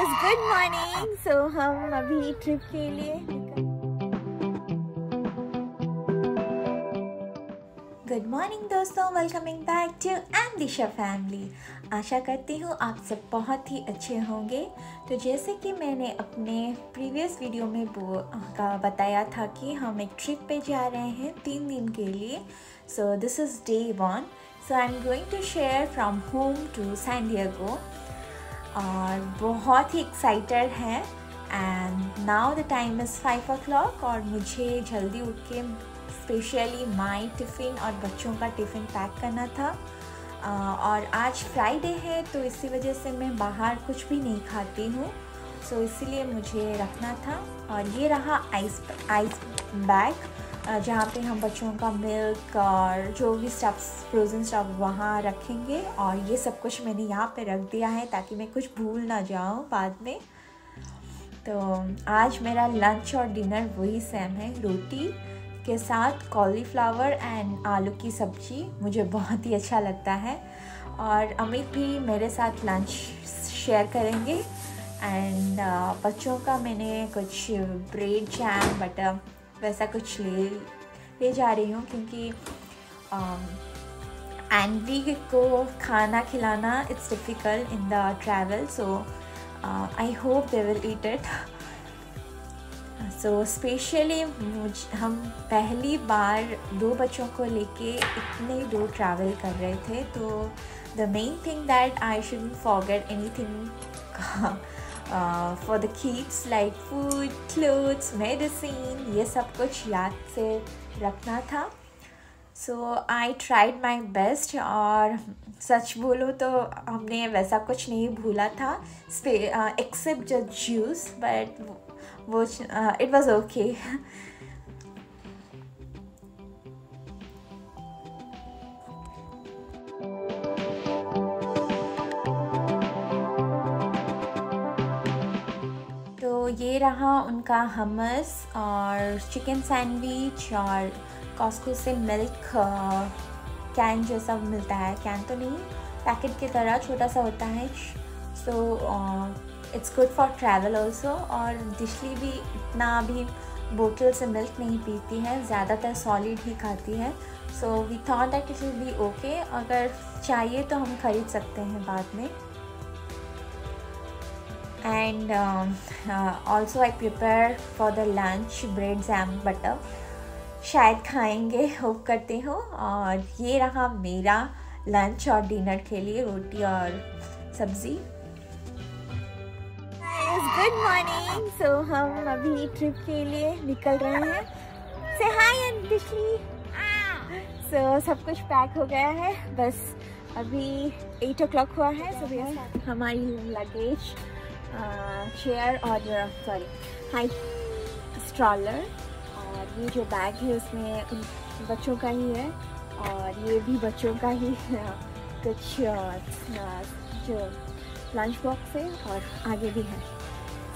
Good morning. सो हम अभी trip के लिए गुड मॉर्निंग दोस्तों, वेलकमिंग बैक टू एमदिशा फैमिली। आशा करती हूँ आप सब बहुत ही अच्छे होंगे। तो जैसे कि मैंने अपने प्रीवियस वीडियो में बताया था कि हम एक ट्रिप पे जा रहे हैं 3 दिन के लिए। So this is day 1। So I am going to share from home to San Diego और बहुत ही एक्साइटेड है। And now the time is 5 o'clock और मुझे जल्दी उठ के स्पेशली माई टिफ़िन और बच्चों का टिफ़िन पैक करना था। और आज फ्राइडे है तो इसी वजह से मैं बाहर कुछ भी नहीं खाती हूँ, सो इसीलिए मुझे रखना था। और ये रहा आइस बैग जहाँ पे हम बच्चों का मिल्क और जो भी स्टफ्स फ्रोज़न स्टफ वहाँ रखेंगे। और ये सब कुछ मैंने यहाँ पे रख दिया है ताकि मैं कुछ भूल ना जाऊँ बाद में। तो आज मेरा लंच और डिनर वही सेम है, रोटी के साथ कॉलीफ्लावर एंड आलू की सब्ज़ी। मुझे बहुत ही अच्छा लगता है और अमित भी मेरे साथ लंच शेयर करेंगे। एंड बच्चों का मैंने कुछ ब्रेड जैम बटर वैसा कुछ ले जा रही हूँ क्योंकि एनवी को खाना खिलाना it's difficult in the travel, so I hope they will eat it. So specially हम पहली बार 2 बच्चों को लेके इतने दूर ट्रैवल कर रहे थे, तो the main thing that I shouldn't forget anything for the kids like food, clothes, medicine, ये सब कुछ याद से रखना था। सो आई ट्राइड माई बेस्ट और सच बोलूँ तो हमने वैसा कुछ नहीं भूला था एक्सेप्ट द जूस, बट वो इट वाज ओके। तो ये रहा उनका हमस और चिकन सैंडविच और कॉस्को से मिल्क कैन जैसा मिलता है, कैन तो नहीं, पैकेट की तरह छोटा सा होता है। So it's good for travel also. और दिशली भी इतना भी बोतल से मिल्क नहीं पीती है, ज़्यादातर सॉलिड ही खाती है। So we thought that it will be okay. अगर चाहिए तो हम ख़रीद सकते हैं बाद में। And also I prepare for the lunch bread jam butter, शायद खाएंगे, होप करती हूँ। और ये रहा मेरा लंच और डिनर के लिए रोटी और सब्ज़ी। Good morning. सो हम अभी ट्रिप के लिए निकल रहे हैं। से हाय दिशली। सो सब कुछ पैक हो गया है, बस अभी 8 o'clock हुआ है। सो हमारी लगेज, चेयर और हाई स्ट्रॉलर और ये जो बैग है उसमें बच्चों का ही है और ये भी बच्चों का ही कुछ जो लंच बॉक्स है और आगे भी है।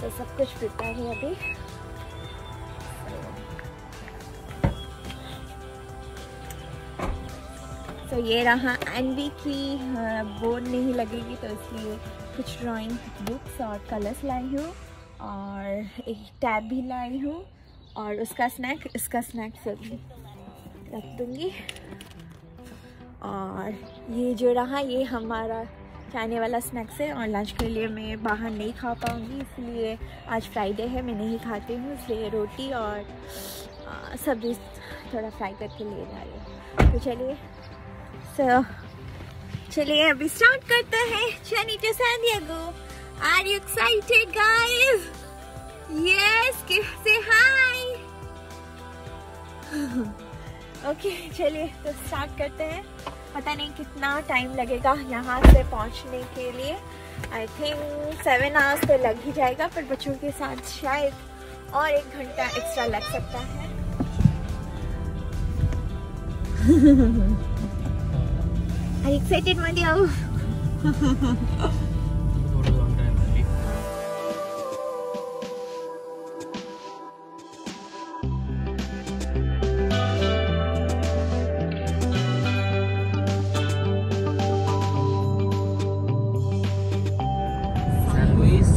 तो सब कुछ प्रिपेयर है अभी। तो ये रहा एनवी की बोर्ड नहीं लगेगी तो इसलिए कुछ ड्राइंग बुक्स और कलर्स लाई हूँ और एक टैब भी लाई हूँ और उसका स्नैक, इसका स्नैक सब रख दूँगी। और ये जो रहा ये हमारा खाने वाला स्नैक्स है और लंच के लिए मैं बाहर नहीं खा पाऊँगी, इसलिए आज फ्राइडे है, मैं नहीं खाती हूँ, इसलिए रोटी और सब्ज़ी थोड़ा फ्राई करके ले जा रही हूँ। तो चलिए अभी स्टार्ट करते हैं journey to San Diego. Are you excited guys? Yes, say hi. Okay चलिए तो स्टार्ट करते हैं। पता नहीं कितना टाइम लगेगा यहाँ से पहुँचने के लिए। आई थिंक 7 hours तो लग ही जाएगा, पर बच्चों के साथ शायद और 1 घंटा एक्स्ट्रा लग सकता है। Are you excited, Mario? San Luis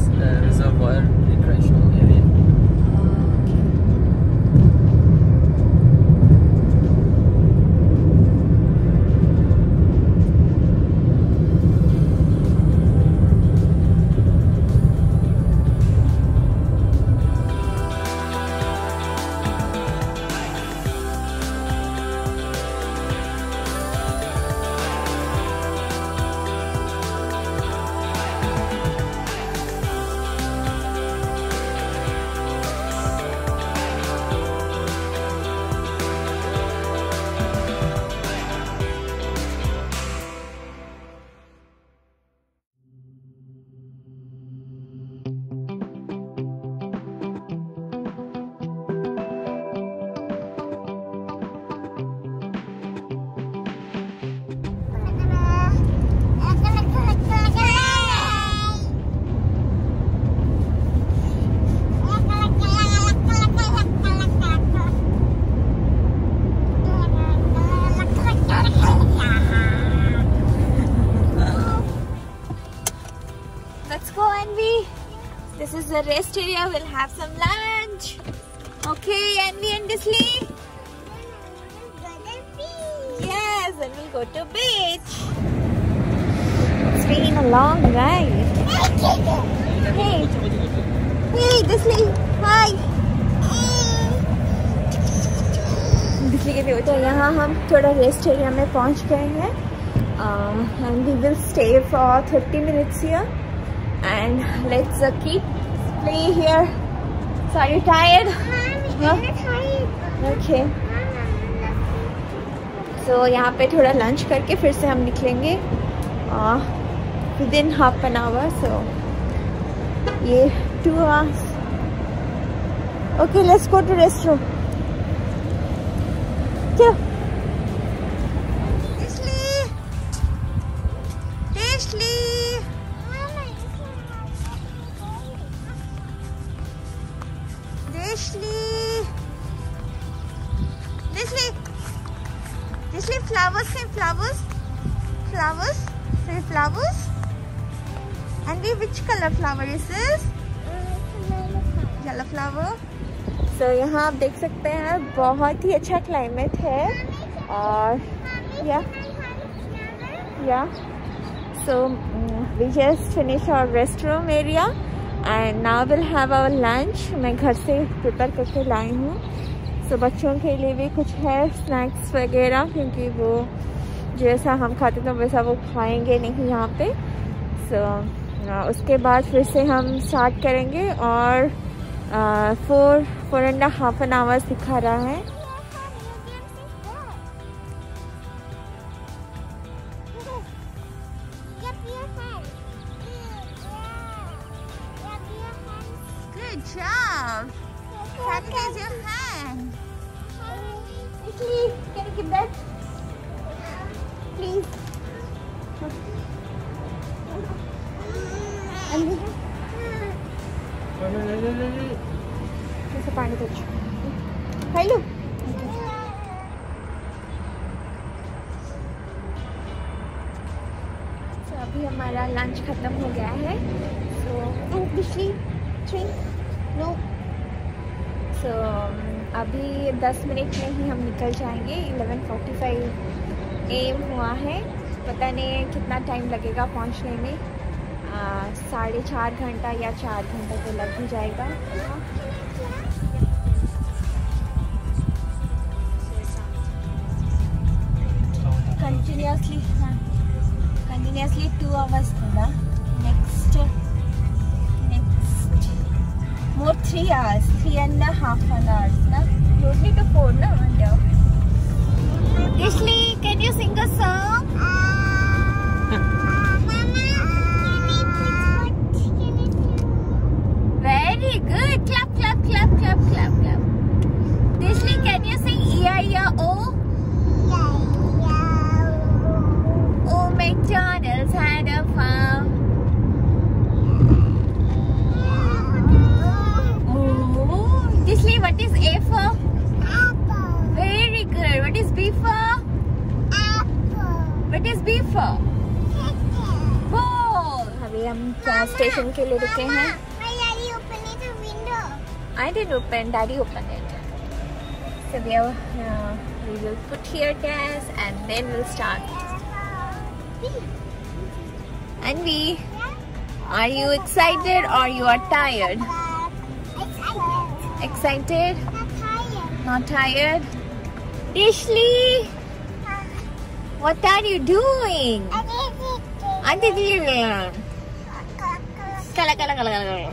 Anvi, this is the rest area. We'll have some lunch. Okay, Anvi and Disley. Yes, and we'll go to beach. It's been a long ride. Hey, hey, Disley, hi. Disley के लिए तो यहाँ हम थोड़ा rest area में पहुँच गए हैं. And we will stay for 30 minutes here. And let's keep playing here. So are you tired? I'm tired. Okay. So यहाँ पे थोड़ा लंच करके फिर से हम निकलेंगे within half an hour. So ये 2 hours. Okay, let's go to restroom. Go. Disley, flowers, say flowers. Flowers, say flowers. And which color flower is this? Yellow flower. So यहाँ आप देख सकते हैं बहुत ही अच्छा क्लाइमेट है और so we just finished our restroom area and now we'll have our lunch. मैं घर से प्रिपेयर करके लाई हूँ. So बच्चों के लिए भी कुछ है स्नैक्स वगैरह, क्योंकि वो जैसा हम खाते थे वैसा वो खाएंगे नहीं यहाँ पे. So उसके बाद फिर से हम स्टार्ट करेंगे और 4.5 hours दिखा रहा है. Good job. Sanitize your hand. Please, can you give that? Please. जैसे पानी तो हेलो. तो अभी हमारा लंच खत्म हो गया है. So Disley, drink. No. So अभी 10 मिनट में ही हम निकल जाएंगे. 11:45 AM हुआ है. पता नहीं कितना टाइम लगेगा पहुंचने में. 4.5 घंटा या 4 घंटा तो लग ही जाएगा. कंटिन्यूसली 2 hours होगा. नेक्स्ट more 3 hours, 3.5 hours ना. Closely to 4 ना. Disley, can you sing a song? Very good. Clap, clap, clap, clap, clap, clap. Disley, can you sing E-I-E-I-O? Oh, McDonald's had a farm. Disley, what is A for? Apple. Very good. What is B for? Apple. What is B for? Chicken. Ball. अभी हम gas station के लिए रुके हैं. My daddy opened the window. I didn't open. Daddy opened it. So we will put here gas and then we'll start. Anvi, are you excited or you are tired? Excited? Not tired? Disley, what are you doing? Kala kala kala kala.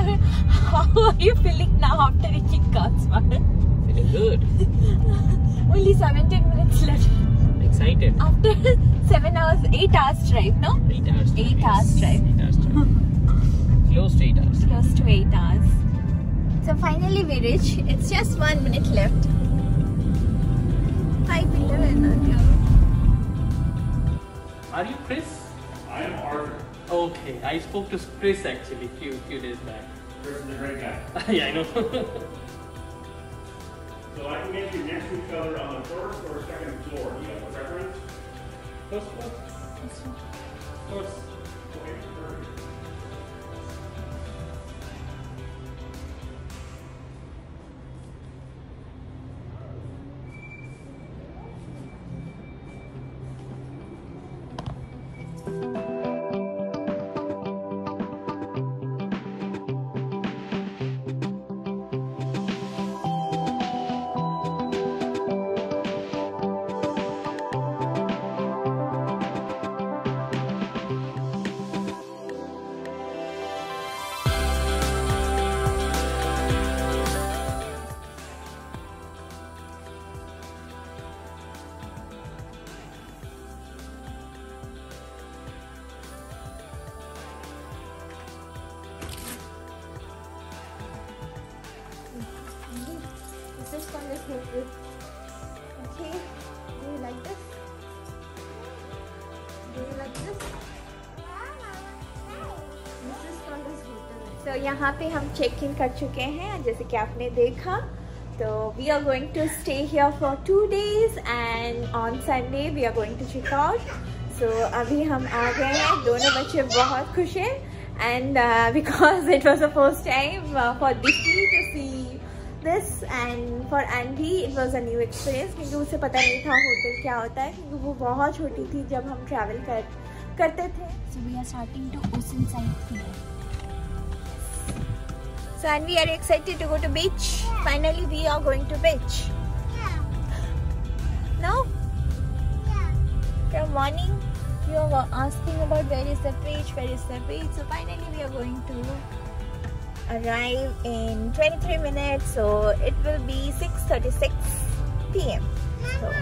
How are you feeling now after reaching Karlsbad? Feeling good. Only 17 minutes left. Excited. After 7 hours, 8 hours drive, no? 8 hours. 8 hours drive. 8 hours drive. Close to 8 hours. Close to 8 hours. So finally we reach. It's just 1 minute left. Hi Peter and Nadia. Are you Chris? I am Arthur. Okay, I spoke to Chris actually few days back. Chris is a great guy. Yeah, I know. So I can get you next to each other on the first or second floor. Do you have a preference? First floor? First. Okay, perfect. This one is good. Okay. Do you like this? Do you like this? So यहाँ पे हम check in कर चुके हैं जैसे कि आपने देखा. तो we are going to stay here for 2 days and on Sunday we are going to check out. So अभी हम आ गए हैं. दोनों बच्चे बहुत खुश हैं and because it was the first time for Dishi to see this and for Andy it was a new experience क्योंकि उसे पता नहीं था होटल क्या होता है क्योंकि वो बहुत छोटी थी जब हम ट्रैवल करते थे. So we are starting to Oceanside today. So Andy, are you excited to go to beach? Yeah. Finally we are going to beach. Yeah. No? Yeah. From morning you were asking about where is the beach, where is the beach. So finally we are going to arrive in 23 minutes. So it will be 6:36 p.m. So,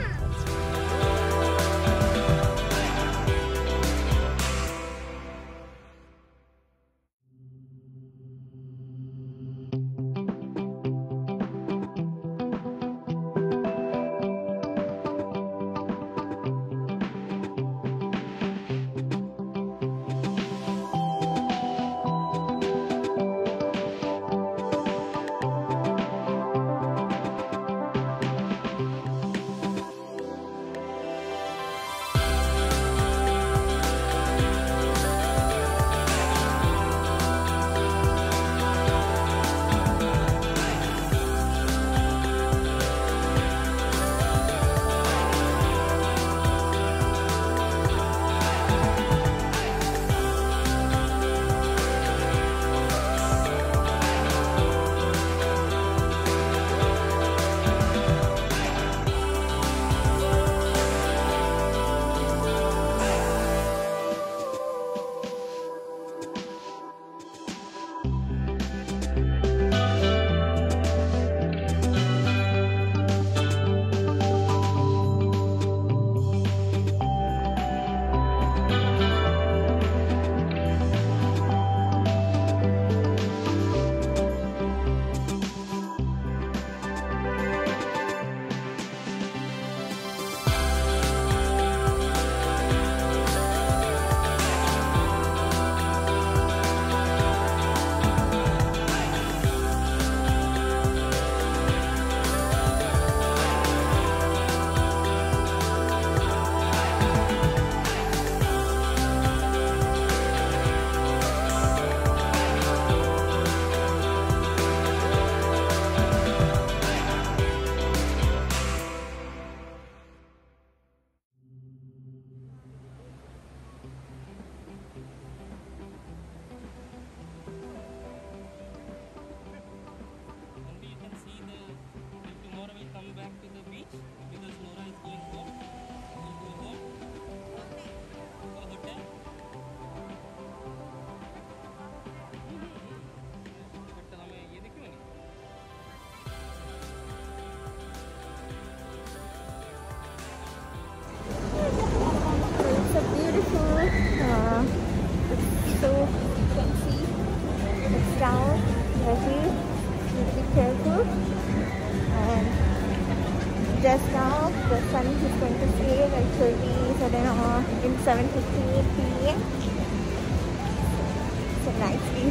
just now the sun is going to set. It will be in 7:15 p.m. So nice view.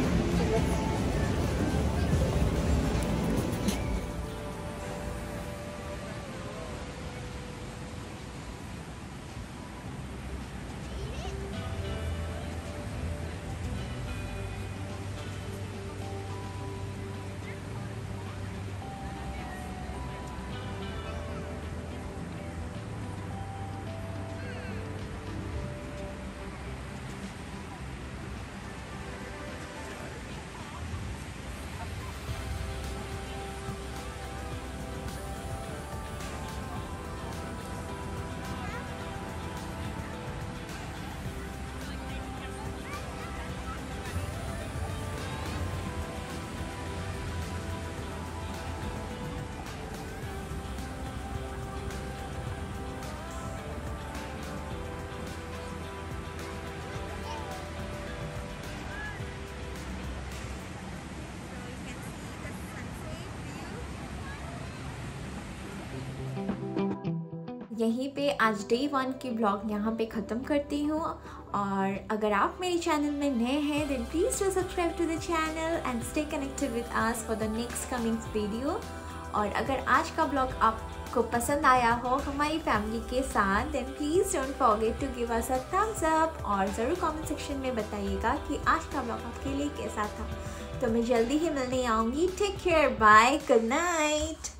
यहीं पे आज day 1 की blog यहाँ पे ख़त्म करती हूँ। और अगर आप मेरे चैनल में नए हैं then please do subscribe to the channel and stay connected with us for the next coming video. और अगर आज का ब्लॉग आपको पसंद आया हो हमारी फैमिली के साथ then please don't forget to give us a thumbs up और ज़रूर कमेंट सेक्शन में बताइएगा कि आज का ब्लॉग आपके लिए कैसा था। तो मैं जल्दी ही मिलने आऊँगी। Take care, bye, good night.